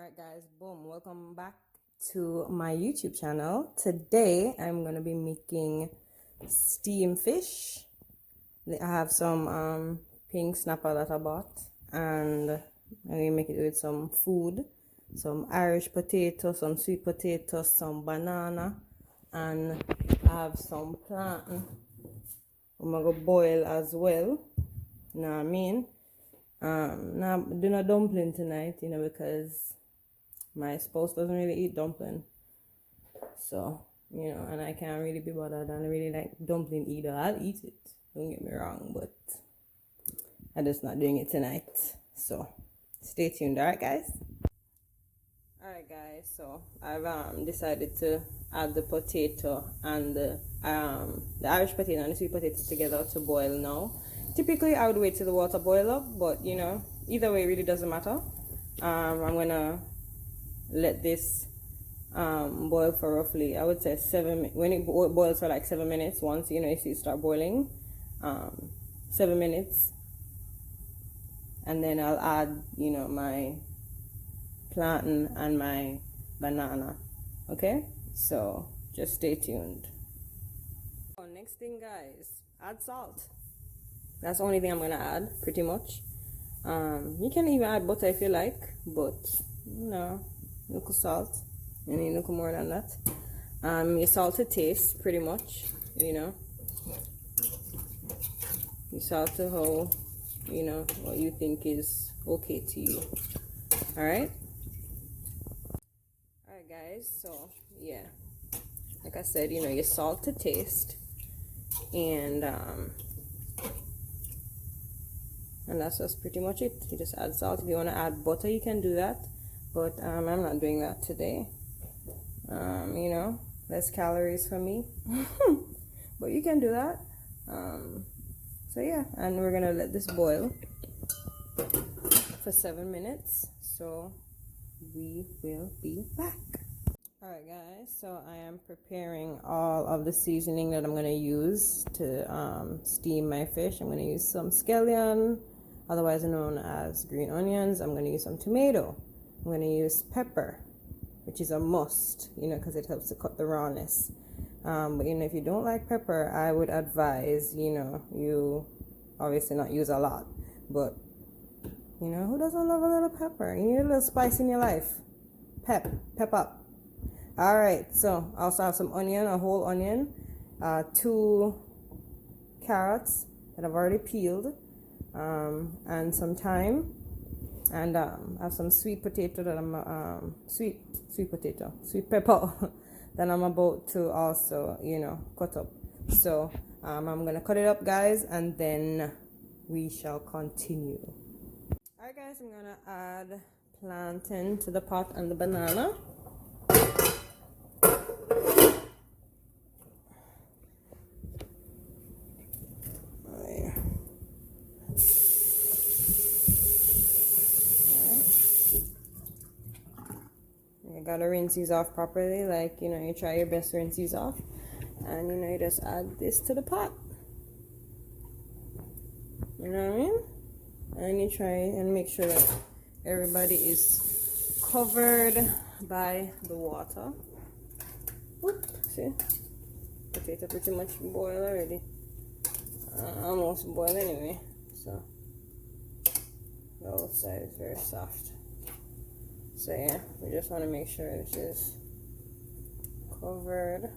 Alright guys, boom, welcome back to my YouTube channel. Today I'm gonna be making steamed fish. I have some pink snapper that I bought, and I'm gonna make it with some food, some Irish potato, some sweet potato, some banana, and I have some plantain I'm gonna boil as well. You know what I mean? Now I'm doing a dumpling tonight, because my spouse doesn't really eat dumpling, so and I can't really be bothered. And I really like dumpling either. I'll eat it, don't get me wrong, but I'm just not doing it tonight. So stay tuned. Alright guys, so I've decided to add the potato and the Irish potato and the sweet potato together to boil now. Typically I would wait till the water boil up, but either way it really doesn't matter. I'm gonna let this boil for roughly, I would say 7 minutes. When it boils for like 7 minutes, once you see it start boiling, 7 minutes, and then I'll add my plantain and my banana. Okay, so just stay tuned. Next thing guys, add salt. That's the only thing I'm gonna add, pretty much. You can even add butter if you like, but look salt. You need look more than that. Your salt to taste, pretty much. You salt to how what you think is okay to you. Alright guys, so yeah, like I said, your salt to taste, and that's just pretty much it. You just add salt. If you want to add butter, you can do that, but I'm not doing that today. Less calories for me. But you can do that. So yeah, and we're gonna let this boil for 7 minutes, so we will be back. Alright guys, so I am preparing all of the seasoning that I'm gonna use to steam my fish. I'm gonna use some scallion, otherwise known as green onions. I'm gonna use some tomato. I'm gonna use pepper, which is a must, because it helps to cut the rawness. But if you don't like pepper, I would advise you obviously not use a lot, but who doesn't love a little pepper? You need a little spice in your life. Pep up. Alright, so I also have some onion, a whole onion, 2 carrots that I've already peeled, and some thyme, and I have some sweet potato that I'm sweet pepper that I'm about to also cut up. So I'm gonna cut it up guys, and then we shall continue. Alright guys, I'm gonna add plantain to the pot and the banana. You gotta rinse these off properly, like you try your best to rinse these off, and you just add this to the pot. You know what I mean? And you try and make sure that everybody is covered by the water. Oop, see, potato pretty much boiled already, almost boiled anyway, so the outside is very soft. So yeah, we just want to make sure this is covered.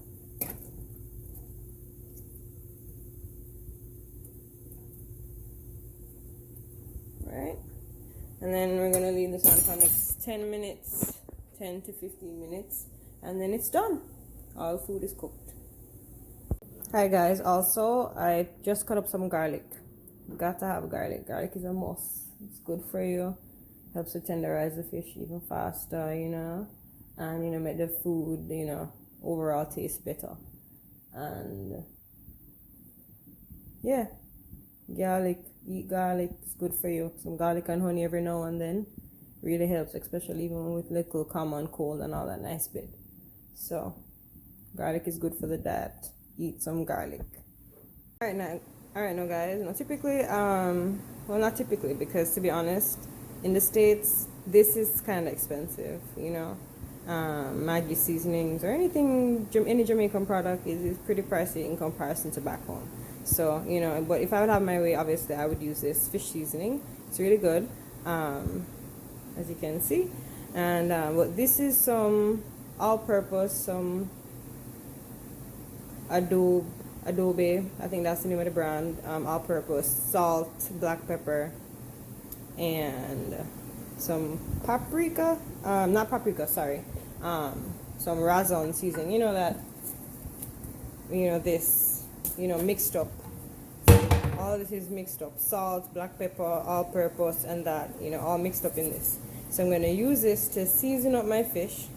Right, and then we're gonna leave this on for the next 10 minutes, 10 to 15 minutes, and then it's done. All food is cooked. Hi guys, also I just cut up some garlic. You got to have garlic. Garlic is a must. It's good for you. Helps to tenderize the fish even faster, and make the food overall taste better. And yeah, eat garlic, it's good for you. Some garlic and honey every now and then really helps, especially even with little common cold and all that nice bit. So garlic is good for the diet. Eat some garlic. Alright now guys, typically well, not typically, because to be honest, In the States, this is kind of expensive, you know. Maggi seasonings or anything, any Jamaican product is pretty pricey in comparison to back home. So, you know, but if I would have my way, obviously I would use this fish seasoning. It's really good, as you can see. And but this is some all-purpose, some adobe, I think that's the name of the brand, all-purpose salt, black pepper, and some paprika, not paprika, sorry, some razon seasoning, you know that, you know this, you know, mixed up, all of this is mixed up, salt, black pepper, all-purpose, and that, you know, all mixed up in this. So I'm going to use this to season up my fish.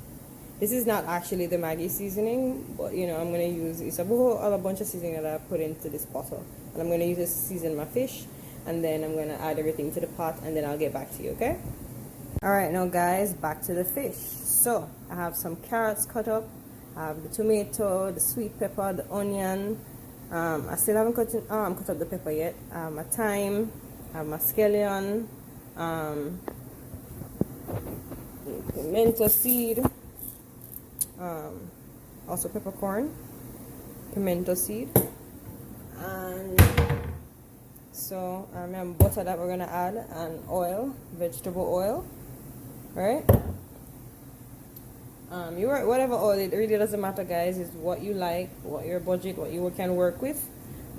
This is not actually the Maggi seasoning, but you know, I'm going to use, it's a whole other bunch of seasoning that I put into this bottle, and I'm going to use this to season my fish, and then I'm going to add everything to the pot, and then I'll get back to you, okay? Alright, now guys, back to the fish. So I have some carrots cut up, I have the tomato, the sweet pepper, the onion, I still haven't cut up the pepper yet, my thyme, I have my scallion, pimento seed, also peppercorn, pimento seed, and so butter that we're gonna add, and oil, vegetable oil, right? Whatever oil, it really doesn't matter, guys. It's what you like, what your budget, what you can work with.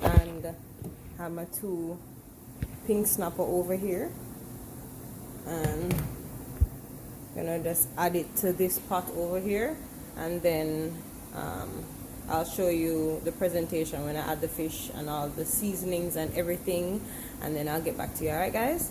And have my 2 pink snapper over here, and gonna just add it to this pot over here, and then I'll show you the presentation when I add the fish and all the seasonings and everything, and then I'll get back to you. Alright guys?